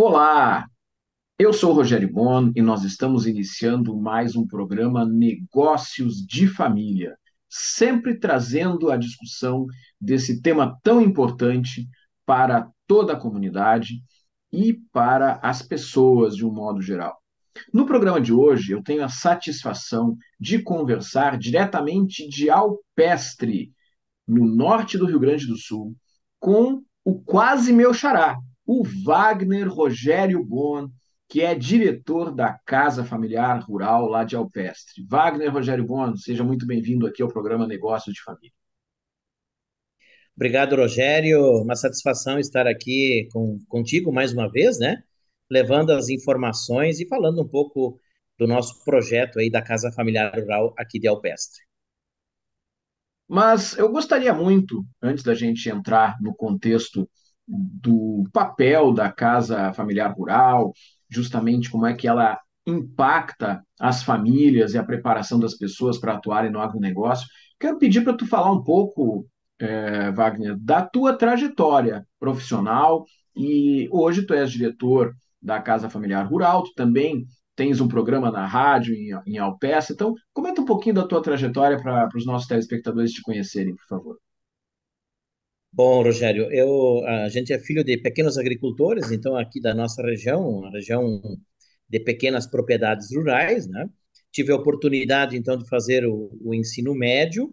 Olá, eu sou o Rogério Bon e nós estamos iniciando mais um programa Negócios de Família, sempre trazendo a discussão desse tema tão importante para toda a comunidade e para as pessoas de um modo geral. No programa de hoje, eu tenho a satisfação de conversar diretamente de Alpestre, no norte do Rio Grande do Sul, com o quase meu xará, o Wagner Rogério Bon, que é diretor da Casa Familiar Rural lá de Alpestre. Wagner Rogério Bon, seja muito bem-vindo aqui ao programa Negócios de Família. Obrigado, Rogério. Uma satisfação estar aqui contigo mais uma vez, né? Levando as informações e falando um pouco do nosso projeto aí da Casa Familiar Rural aqui de Alpestre. Mas eu gostaria muito, antes da gente entrar no contexto do papel da casa familiar rural, justamente como é que ela impacta as famílias e a preparação das pessoas para atuarem no agronegócio, quero pedir para tu falar um pouco, Wagner, da tua trajetória profissional. E hoje tu és diretor da Casa Familiar Rural, tu também tens um programa na rádio em Alpes. Então, comenta um pouquinho da tua trajetória para os nossos telespectadores te conhecerem, por favor. Bom, Rogério, a gente é filho de pequenos agricultores, então aqui da nossa região, uma região de pequenas propriedades rurais, né? Tive a oportunidade, então, de fazer o ensino médio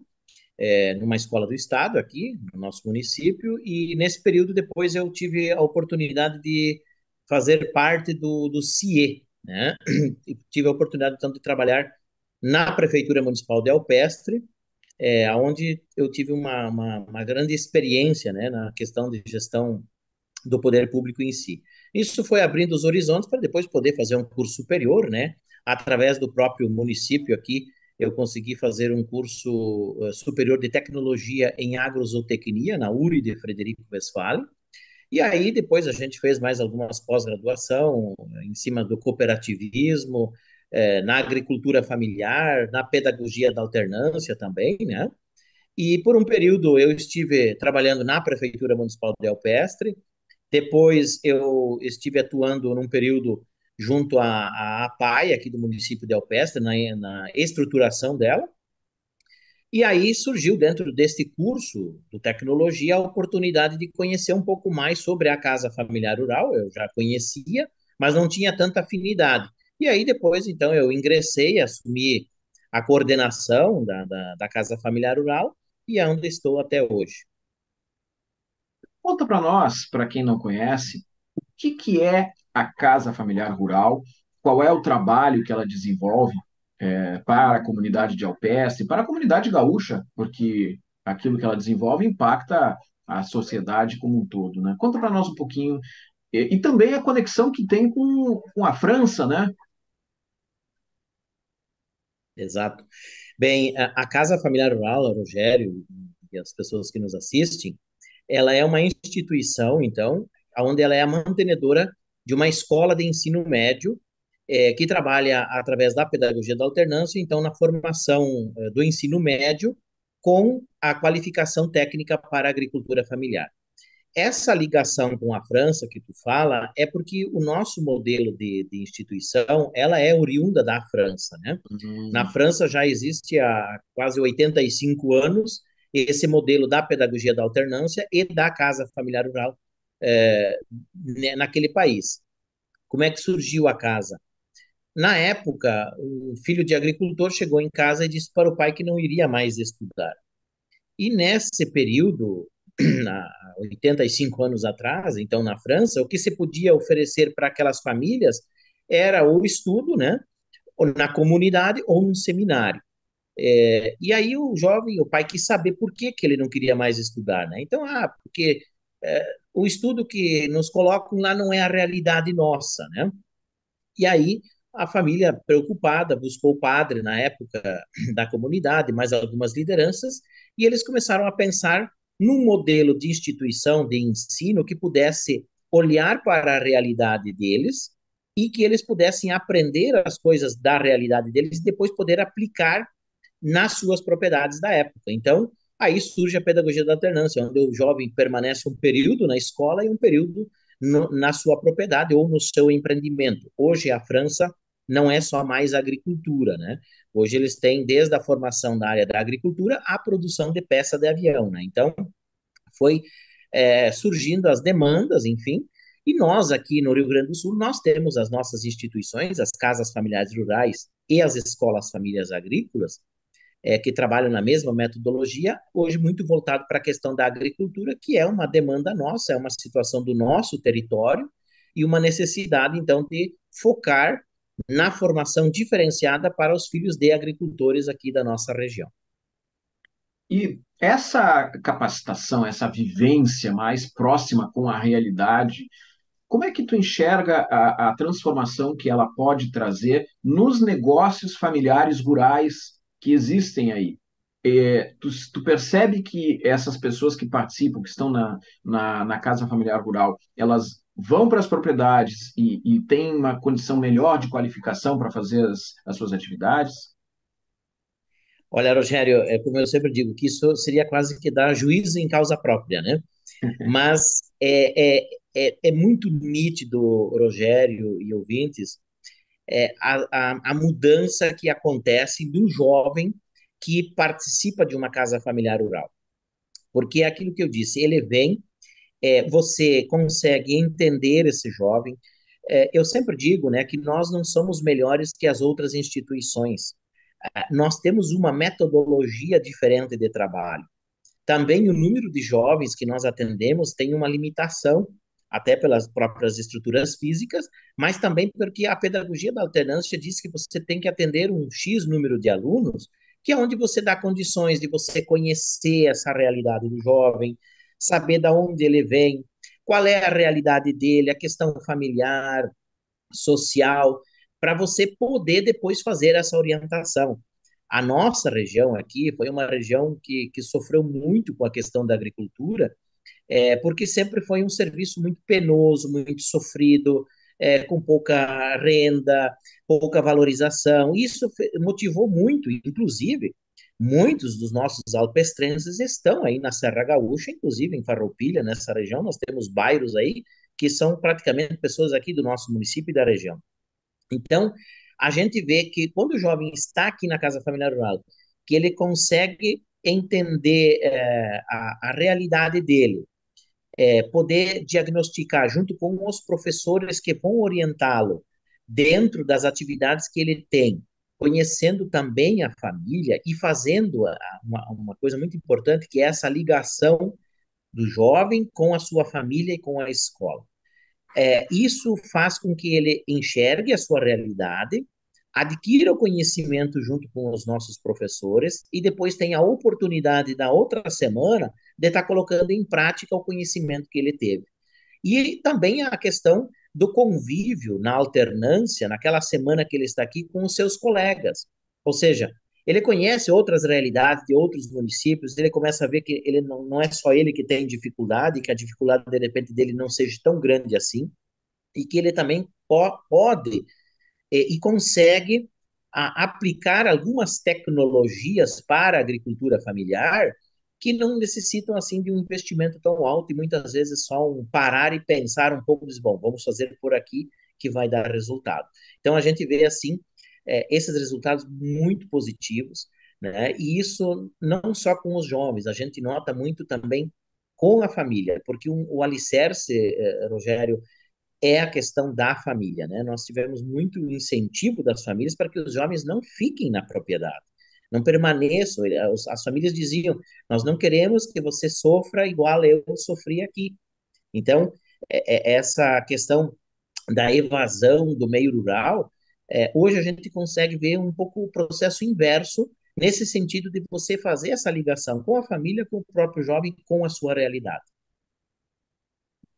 numa escola do estado aqui, no nosso município, e nesse período depois eu tive a oportunidade de fazer parte do CIE, né? E tive a oportunidade, então, de trabalhar na Prefeitura Municipal de Alpestre, onde eu tive uma grande experiência, né, na questão de gestão do poder público em si. Isso foi abrindo os horizontes para depois poder fazer um curso superior, né? Através do próprio município aqui, eu consegui fazer um curso superior de tecnologia em agrozootecnia na URI de Frederico Westphalen. E aí depois a gente fez mais algumas pós-graduação em cima do cooperativismo, na agricultura familiar, na pedagogia da alternância também, né? E por um período eu estive trabalhando na Prefeitura Municipal de Alpestre, depois eu estive atuando num período junto à APAE, aqui do município de Alpestre, na estruturação dela. E aí surgiu dentro deste curso de tecnologia a oportunidade de conhecer um pouco mais sobre a Casa Familiar Rural. Eu já conhecia, mas não tinha tanta afinidade. E aí depois, então, eu ingressei, assumi a coordenação da Casa Familiar Rural e é onde estou até hoje. Conta para nós, para quem não conhece, o que é a Casa Familiar Rural, qual é o trabalho que ela desenvolve para a comunidade de Alpestre, para a comunidade gaúcha, porque aquilo que ela desenvolve impacta a sociedade como um todo, né? Conta para nós um pouquinho, e também a conexão que tem com a França, né? Exato. Bem, a Casa Familiar Rural, Rogério, e as pessoas que nos assistem, ela é uma instituição, então, onde ela é a mantenedora de uma escola de ensino médio, que trabalha através da pedagogia da alternância, então, na formação do ensino médio com a qualificação técnica para a agricultura familiar. Essa ligação com a França que tu fala é porque o nosso modelo de instituição, ela é oriunda da França, né? Na Hum. França já existe há quase 85 anos esse modelo da pedagogia da alternância e da casa familiar rural é, naquele país. Como é que surgiu a casa? Na época, um filho de agricultor chegou em casa e disse para o pai que não iria mais estudar. E nesse período, há 85 anos atrás, então na França, o que se podia oferecer para aquelas famílias era o estudo, né, ou na comunidade ou num seminário. E aí o jovem, o pai quis saber por que que ele não queria mais estudar, né? Então, porque o estudo que nos colocam lá não é a realidade nossa, né? E aí a família, preocupada, buscou o padre na época da comunidade, mais algumas lideranças, e eles começaram a pensar num modelo de instituição de ensino que pudesse olhar para a realidade deles e que eles pudessem aprender as coisas da realidade deles e depois poder aplicar nas suas propriedades da época. Então, aí surge a pedagogia da alternância, onde o jovem permanece um período na escola e um período na sua propriedade ou no seu empreendimento. Hoje, a França não é só mais agricultura, né? Hoje eles têm desde a formação da área da agricultura à produção de peça de avião, né? Então, foi surgindo as demandas, enfim, e nós aqui no Rio Grande do Sul, nós temos as nossas instituições, as casas familiares rurais e as escolas famílias agrícolas, que trabalham na mesma metodologia, hoje muito voltado para a questão da agricultura, que é uma demanda nossa, é uma situação do nosso território e uma necessidade, então, de focar na formação diferenciada para os filhos de agricultores aqui da nossa região. E essa capacitação, essa vivência mais próxima com a realidade, como é que tu enxerga a transformação que ela pode trazer nos negócios familiares rurais que existem aí? Tu percebe que essas pessoas que participam, que estão na casa familiar rural, elas vão para as propriedades e têm uma condição melhor de qualificação para fazer as suas atividades? Olha, Rogério, é como eu sempre digo, que isso seria quase que dar juízo em causa própria, né? Mas é muito nítido, Rogério e ouvintes, a mudança que acontece do jovem que participa de uma casa familiar rural. Porque é aquilo que eu disse, ele vem, você consegue entender esse jovem. Eu sempre digo, né, que nós não somos melhores que as outras instituições. Nós temos uma metodologia diferente de trabalho. Também o número de jovens que nós atendemos tem uma limitação, até pelas próprias estruturas físicas, mas também porque a pedagogia da alternância diz que você tem que atender um X número de alunos, que é onde você dá condições de você conhecer essa realidade do jovem, saber de onde ele vem, qual é a realidade dele, a questão familiar, social, para você poder depois fazer essa orientação. A nossa região aqui foi uma região que sofreu muito com a questão da agricultura, porque sempre foi um serviço muito penoso, muito sofrido, com pouca renda, pouca valorização. Isso motivou muito, inclusive, muitos dos nossos alpestrenses estão aí na Serra Gaúcha, inclusive em Farroupilha, nessa região, nós temos bairros aí que são praticamente pessoas aqui do nosso município e da região. Então, a gente vê que quando o jovem está aqui na casa familiar rural, que ele consegue entender a realidade dele, poder diagnosticar junto com os professores que vão orientá-lo dentro das atividades que ele tem, conhecendo também a família e fazendo uma coisa muito importante, que é essa ligação do jovem com a sua família e com a escola. Isso faz com que ele enxergue a sua realidade, adquira o conhecimento junto com os nossos professores e depois tenha a oportunidade, na outra semana, de estar colocando em prática o conhecimento que ele teve. E também a questão do convívio na alternância, naquela semana que ele está aqui com os seus colegas. Ou seja, ele conhece outras realidades de outros municípios, ele começa a ver que ele não é só ele que tem dificuldade, que a dificuldade, de repente, dele não seja tão grande assim, e que ele também pode e consegue aplicar algumas tecnologias para a agricultura familiar que não necessitam assim de um investimento tão alto e muitas vezes só um parar e pensar um pouco, diz, bom, vamos fazer por aqui que vai dar resultado. Então a gente vê assim esses resultados muito positivos, né? E isso não só com os jovens, a gente nota muito também com a família, porque o alicerce, Rogério, é a questão da família, né? Nós tivemos muito incentivo das famílias para que os jovens não fiquem na propriedade, não permaneçam. As famílias diziam: nós não queremos que você sofra igual eu sofri aqui. Então, essa questão da evasão do meio rural, hoje a gente consegue ver um pouco o processo inverso, nesse sentido de você fazer essa ligação com a família, com o próprio jovem, com a sua realidade.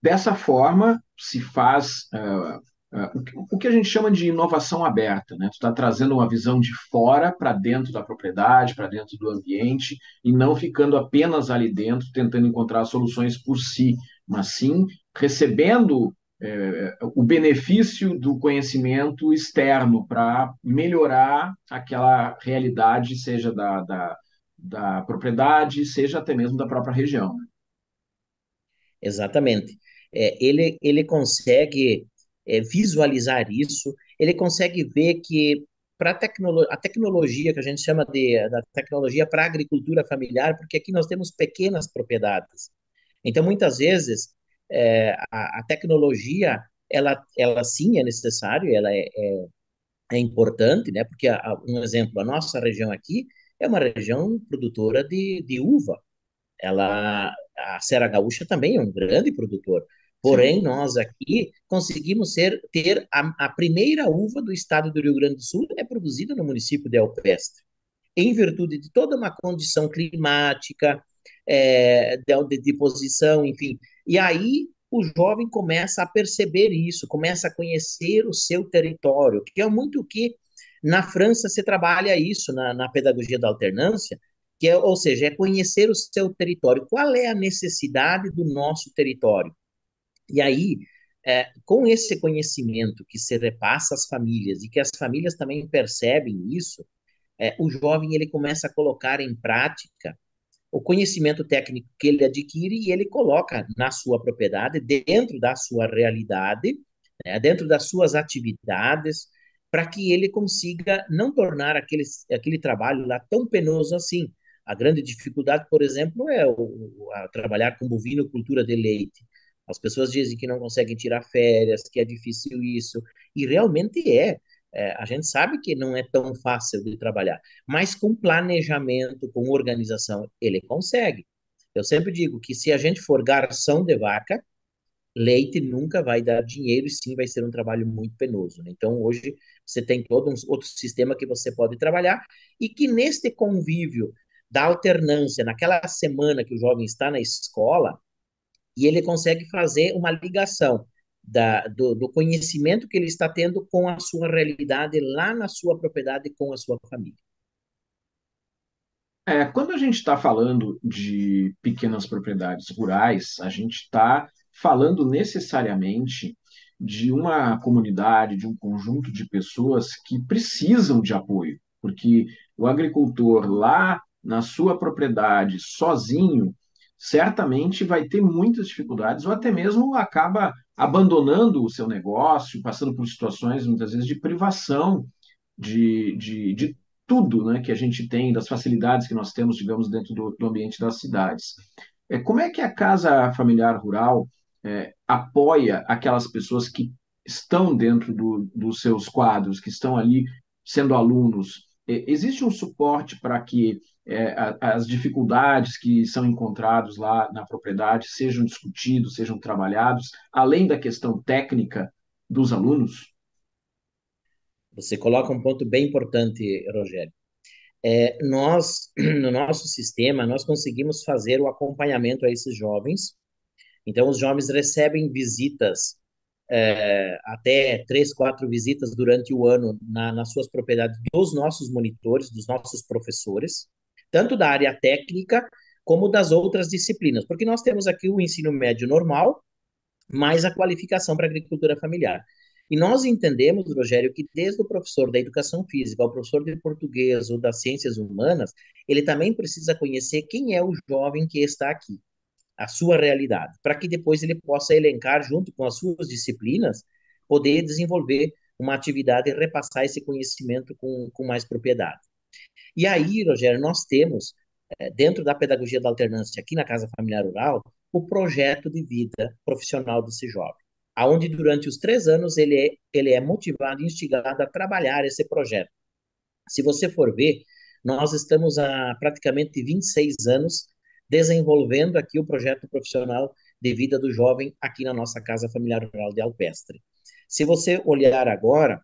Dessa forma, se faz o que a gente chama de inovação aberta, né? Tu está trazendo uma visão de fora para dentro da propriedade, para dentro do ambiente, e não ficando apenas ali dentro, tentando encontrar soluções por si, mas sim recebendo o benefício do conhecimento externo para melhorar aquela realidade, seja da propriedade, seja até mesmo da própria região. Exatamente. ele consegue visualizar isso, ele consegue ver que a tecnologia que a gente chama da tecnologia para a agricultura familiar, porque aqui nós temos pequenas propriedades. Então, muitas vezes, a tecnologia, ela sim é necessário, é importante, né? Porque, um exemplo, a nossa região aqui é uma região produtora de uva. A Serra Gaúcha também é um grande produtor. Porém, Sim. nós aqui conseguimos ter a primeira uva do estado do Rio Grande do Sul é produzida no município de Alpestre, em virtude de toda uma condição climática, de posição, enfim. E aí o jovem começa a perceber isso, começa a conhecer o seu território, que é muito o que na França se trabalha isso na pedagogia da alternância, ou seja, é conhecer o seu território. Qual é a necessidade do nosso território? E aí, com esse conhecimento que se repassa às famílias e que as famílias também percebem isso, o jovem ele começa a colocar em prática o conhecimento técnico que ele adquire e ele coloca na sua propriedade, dentro da sua realidade, né, dentro das suas atividades, para que ele consiga não tornar aquele trabalho lá tão penoso assim. A grande dificuldade, por exemplo, é trabalhar com bovinocultura de leite. As pessoas dizem que não conseguem tirar férias, que é difícil isso, e realmente a gente sabe que não é tão fácil de trabalhar, mas com planejamento, com organização, ele consegue. Eu sempre digo que se a gente for garçom de vaca, leite nunca vai dar dinheiro e sim vai ser um trabalho muito penoso, né? Então, hoje, você tem todo um outro sistema que você pode trabalhar e que neste convívio da alternância, naquela semana que o jovem está na escola, e ele consegue fazer uma ligação do conhecimento que ele está tendo com a sua realidade lá na sua propriedade com a sua família. Quando a gente está falando de pequenas propriedades rurais, a gente está falando necessariamente de uma comunidade, de um conjunto de pessoas que precisam de apoio, porque o agricultor lá na sua propriedade, sozinho, certamente vai ter muitas dificuldades, ou até mesmo acaba abandonando o seu negócio, passando por situações, muitas vezes, de privação de tudo, né, que a gente tem, das facilidades que nós temos, digamos, dentro do ambiente das cidades. Como é que a Casa Familiar Rural apoia aquelas pessoas que estão dentro dos seus quadros, que estão ali sendo alunos? Existe um suporte para que as dificuldades que são encontrados lá na propriedade sejam discutidos, sejam trabalhados, além da questão técnica dos alunos? Você coloca um ponto bem importante, Rogério. Nós, no nosso sistema, nós conseguimos fazer o acompanhamento a esses jovens. Então, os jovens recebem visitas, até 3, 4 visitas durante o ano nas suas propriedades dos nossos monitores, dos nossos professores, tanto da área técnica como das outras disciplinas, porque nós temos aqui o ensino médio normal, mais a qualificação para a agricultura familiar. E nós entendemos, Rogério, que desde o professor da educação física ao professor de português ou das ciências humanas, ele também precisa conhecer quem é o jovem que está aqui, a sua realidade, para que depois ele possa elencar, junto com as suas disciplinas, poder desenvolver uma atividade e repassar esse conhecimento com mais propriedade. E aí, Rogério, nós temos, dentro da pedagogia da alternância, aqui na Casa Familiar Rural, o projeto de vida profissional desse jovem, aonde durante os 3 anos ele é motivado e instigado a trabalhar esse projeto. Se você for ver, nós estamos há praticamente 26 anos desenvolvendo aqui o projeto profissional de vida do jovem aqui na nossa Casa Familiar Rural de Alpestre. Se você olhar agora,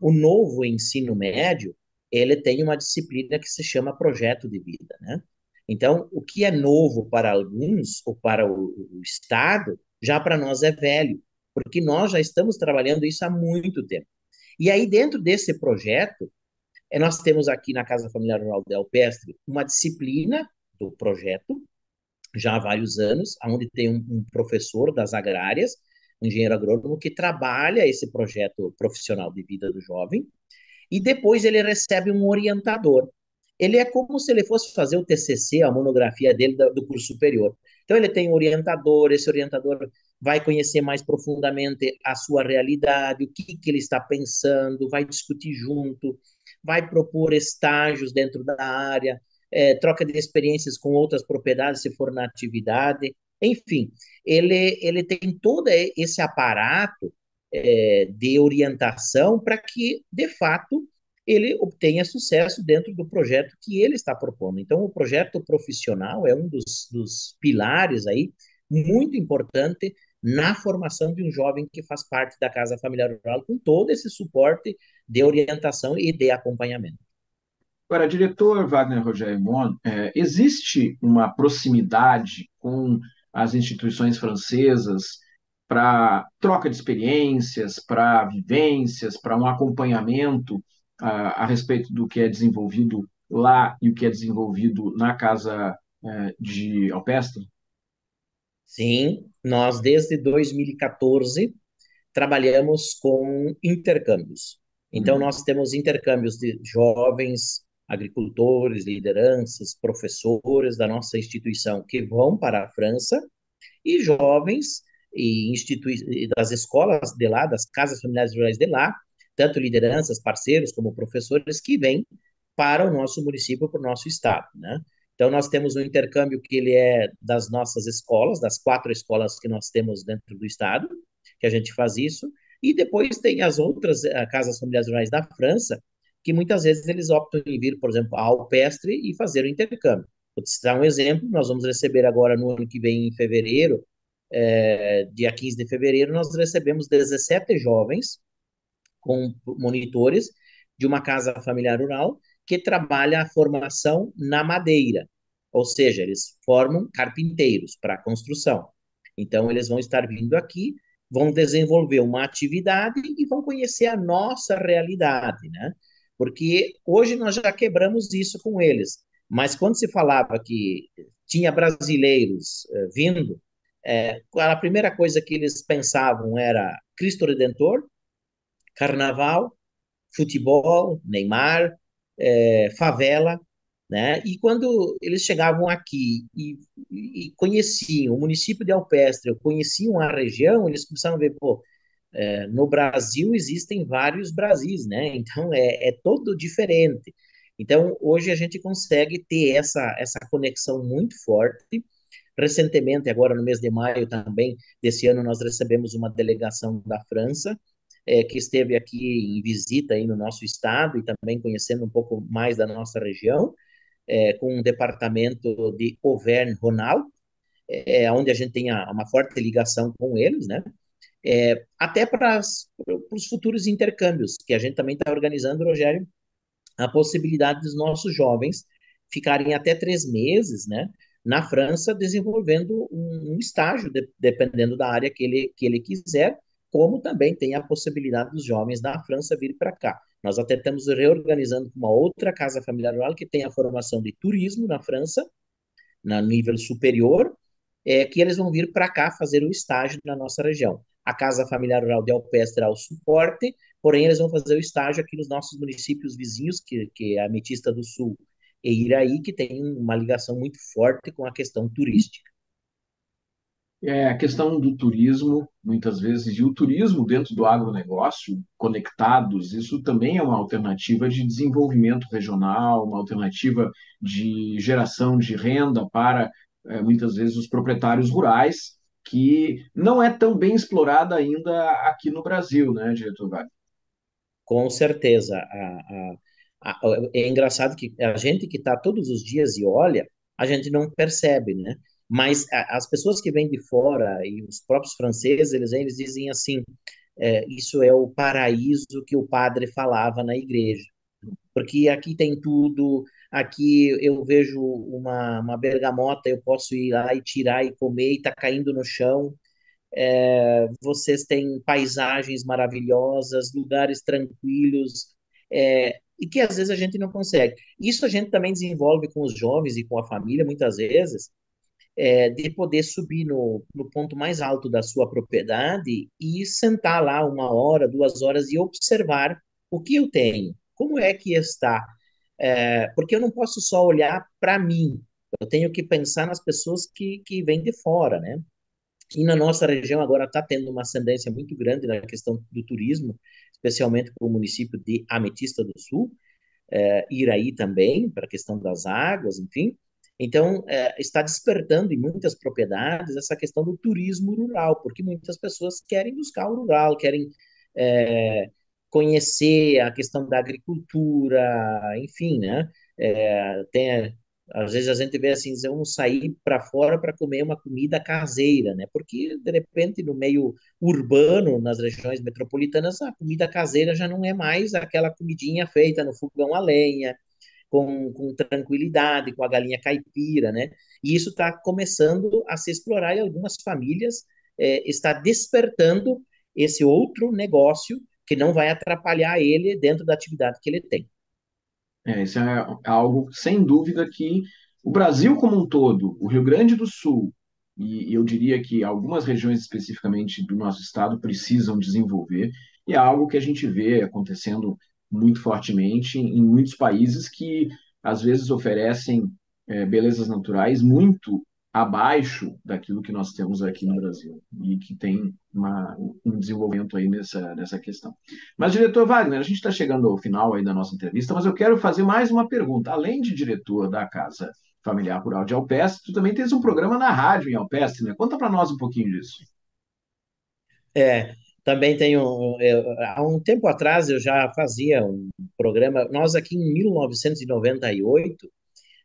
o novo ensino médio, ele tem uma disciplina que se chama projeto de vida, né? Então, o que é novo para alguns, ou para o Estado, já para nós é velho, porque nós já estamos trabalhando isso há muito tempo. E aí, dentro desse projeto, nós temos aqui na Casa Familiar Rural de Alpestre uma disciplina do projeto, já há vários anos, onde tem um professor das agrárias, um engenheiro agrônomo, que trabalha esse projeto profissional de vida do jovem, e depois ele recebe um orientador. ele é como se ele fosse fazer o TCC, a monografia dele do curso superior. Então, ele tem um orientador, esse orientador vai conhecer mais profundamente a sua realidade, o que, que ele está pensando, vai discutir junto, vai propor estágios dentro da área, troca de experiências com outras propriedades, se for na atividade. Enfim, ele tem todo esse aparato de orientação para que, de fato, ele obtenha sucesso dentro do projeto que ele está propondo. Então, o projeto profissional é um dos pilares aí muito importante na formação de um jovem que faz parte da Casa Familiar Rural, com todo esse suporte de orientação e de acompanhamento. Agora, diretor Wagner Rogério Mon, existe uma proximidade com as instituições francesas para troca de experiências, para vivências, para um acompanhamento a respeito do que é desenvolvido lá e o que é desenvolvido na casa de Alpestre? Sim, nós desde 2014 trabalhamos com intercâmbios. Então, Uhum. nós temos intercâmbios de jovens, agricultores, lideranças, professores da nossa instituição que vão para a França e jovens das escolas de lá, das casas familiares rurais de lá, tanto lideranças, parceiros como professores que vêm para o nosso município, para o nosso estado, né? Então, nós temos um intercâmbio que ele é das nossas escolas, das 4 escolas que nós temos dentro do estado, que a gente faz isso, e depois tem as outras casas familiares rurais da França, que muitas vezes eles optam em vir, por exemplo, ao Alpestre e fazer o intercâmbio. Vou te citar um exemplo, nós vamos receber agora no ano que vem, em fevereiro, dia 15 de fevereiro, nós recebemos 17 jovens com monitores de uma casa familiar rural que trabalha a formação na madeira, ou seja, eles formam carpinteiros para a construção. Então, eles vão estar vindo aqui, vão desenvolver uma atividade e vão conhecer a nossa realidade, né? Porque hoje nós já quebramos isso com eles, mas quando se falava que tinha brasileiros vindo, a primeira coisa que eles pensavam era Cristo Redentor, Carnaval, futebol, Neymar, favela, né? E quando eles chegavam aqui e conheciam o município de Alpestre, conheciam a região, eles começaram a ver, pô, no Brasil existem vários Brasis, né? Então é todo diferente. Então hoje a gente consegue ter essa conexão muito forte. Recentemente, agora no mês de maio também, desse ano, nós recebemos uma delegação da França, que esteve aqui em visita aí no nosso estado e também conhecendo um pouco mais da nossa região, com um departamento de Auvergne-Rhône-Alpes, onde a gente tem uma forte ligação com eles, né? Até para os futuros intercâmbios, que a gente também está organizando, Rogério, a possibilidade dos nossos jovens ficarem até 3 meses, né, na França, desenvolvendo um estágio, dependendo da área que ele quiser, como também tem a possibilidade dos jovens da França vir para cá. Nós até estamos reorganizando uma outra casa familiar rural que tem a formação de turismo na França, no nível superior, que eles vão vir para cá fazer o estágio na nossa região. A Casa Familiar Rural de Alpestre terá o suporte, porém eles vão fazer o estágio aqui nos nossos municípios vizinhos, que é a Ametista do Sul e Iraí, que tem uma ligação muito forte com a questão turística. A questão do turismo, muitas vezes, e o turismo dentro do agronegócio, conectados, isso também é uma alternativa de desenvolvimento regional, uma alternativa de geração de renda para, muitas vezes, os proprietários rurais, que não é tão bem explorada ainda aqui no Brasil, né, diretor Wagner? Com certeza. É engraçado que a gente que está todos os dias e olha, a gente não percebe, né? Mas as pessoas que vêm de fora e os próprios franceses, eles dizem assim, isso é o paraíso que o padre falava na igreja. Porque aqui tem tudo, aqui eu vejo uma bergamota, eu posso ir lá e tirar e comer e tá caindo no chão. Vocês têm paisagens maravilhosas, lugares tranquilos, e que às vezes a gente não consegue. Isso a gente também desenvolve com os jovens e com a família, muitas vezes, de poder subir no ponto mais alto da sua propriedade e sentar lá 1 hora, 2 horas e observar o que eu tenho, como é que está. porque eu não posso só olhar para mim, eu tenho que pensar nas pessoas que vêm de fora, né? E na nossa região agora está tendo uma ascendência muito grande na questão do turismo, especialmente para o município de Ametista do Sul, Iraí também, para a questão das águas, enfim. Então, está despertando em muitas propriedades essa questão do turismo rural, porque muitas pessoas querem buscar o rural, querem é, conhecer a questão da agricultura, enfim, né? Às vezes a gente vê assim, vamos sair para fora para comer uma comida caseira, né? Porque, de repente, no meio urbano, nas regiões metropolitanas, a comida caseira já não é mais aquela comidinha feita no fogão a lenha, com tranquilidade, com a galinha caipira, né? E isso está começando a se explorar e algumas famílias está despertando esse outro negócio que não vai atrapalhar ele dentro da atividade que ele tem. Isso é algo, sem dúvida, que o Brasil como um todo, o Rio Grande do Sul, e eu diria que algumas regiões especificamente do nosso estado precisam desenvolver, e é algo que a gente vê acontecendo muito fortemente em muitos países que, às vezes, oferecem belezas naturais muito abaixo daquilo que nós temos aqui no Brasil, e que tem um desenvolvimento aí nessa questão. Mas, diretor Wagner, a gente está chegando ao final aí da nossa entrevista, mas eu quero fazer mais uma pergunta. Além de diretor da Casa Familiar Rural de Alpestre, tu também tens um programa na rádio em Alpestre, né? Conta para nós um pouquinho disso. É, também tenho. Há um tempo atrás eu já fazia um programa. Nós aqui em 1998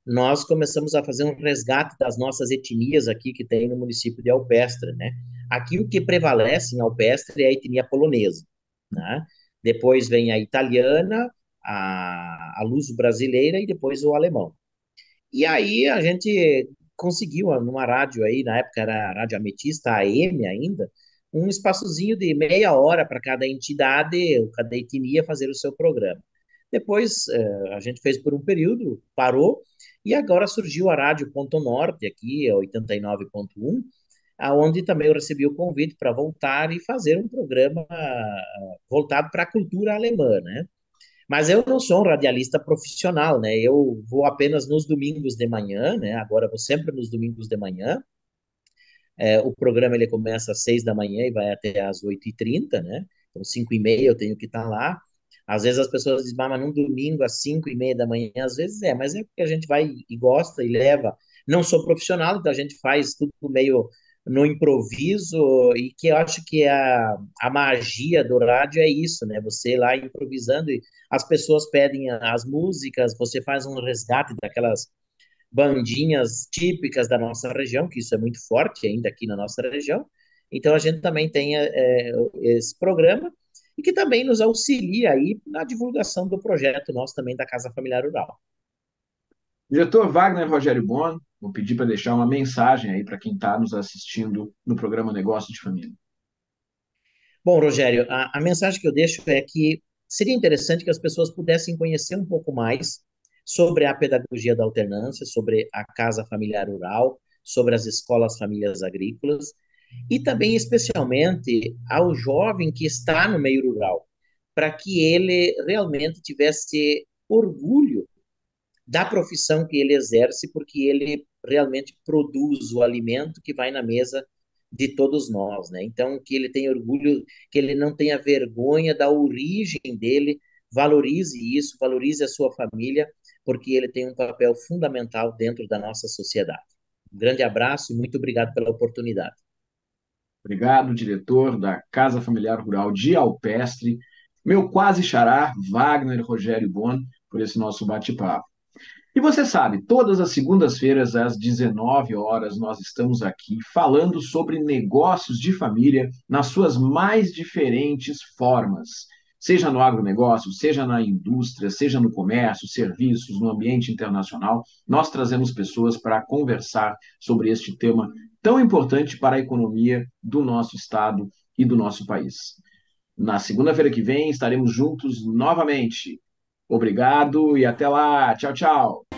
nós começamos a fazer um resgate das nossas etnias aqui que tem no município de Alpestre, né? Aqui o que prevalece em Alpestre é a etnia polonesa, né? Depois vem a italiana, a luso-brasileira e depois o alemão. E aí a gente conseguiu numa rádio aí, na época era a Rádio Ametista AM ainda, um espaçozinho de meia hora para cada entidade, cada etnia fazer o seu programa. Depois a gente fez por um período, parou, e agora surgiu a Rádio Ponto Norte aqui, 89.1, aonde também eu recebi o convite para voltar e fazer um programa voltado para a cultura alemã, né? Mas eu não sou um radialista profissional, né? Eu vou apenas nos domingos de manhã, né? Agora eu vou sempre nos domingos de manhã. O programa ele começa às 6 da manhã e vai até às 8h30, né? Então, 5h30 eu tenho que estar lá. Às vezes as pessoas dizem, mas num domingo às 5h30 da manhã, às vezes mas é porque a gente vai e gosta e leva. Não sou profissional, então a gente faz tudo meio no improviso, e que eu acho que a magia do rádio é isso, né? Você lá improvisando e as pessoas pedem as músicas, você faz um resgate daquelas bandinhas típicas da nossa região, que isso é muito forte ainda aqui na nossa região. Então a gente também tem esse programa e que também nos auxilia aí na divulgação do projeto nosso também da Casa Familiar Rural. Diretor Wagner Rogério Bon, vou pedir para deixar uma mensagem aí para quem está nos assistindo no programa Negócio de Família. Bom, Rogério, a mensagem que eu deixo é que seria interessante que as pessoas pudessem conhecer um pouco mais sobre a pedagogia da alternância, sobre a Casa Familiar Rural, sobre as escolas famílias agrícolas e também, especialmente, ao jovem que está no meio rural, para que ele realmente tivesse orgulho da profissão que ele exerce, porque ele realmente produz o alimento que vai na mesa de todos nós, né? Então, que ele tenha orgulho, que ele não tenha vergonha da origem dele, valorize isso, valorize a sua família, porque ele tem um papel fundamental dentro da nossa sociedade. Um grande abraço e muito obrigado pela oportunidade. Obrigado, diretor da Casa Familiar Rural de Alpestre, meu quase xará, Wagner Rogério Bon, por esse nosso bate-papo. E você sabe, todas as segundas-feiras, às 19 horas, nós estamos aqui falando sobre negócios de família nas suas mais diferentes formas. Seja no agronegócio, seja na indústria, seja no comércio, serviços, no ambiente internacional, nós trazemos pessoas para conversar sobre este tema tão importante para a economia do nosso estado e do nosso país. Na segunda-feira que vem estaremos juntos novamente. Obrigado e até lá. Tchau, tchau.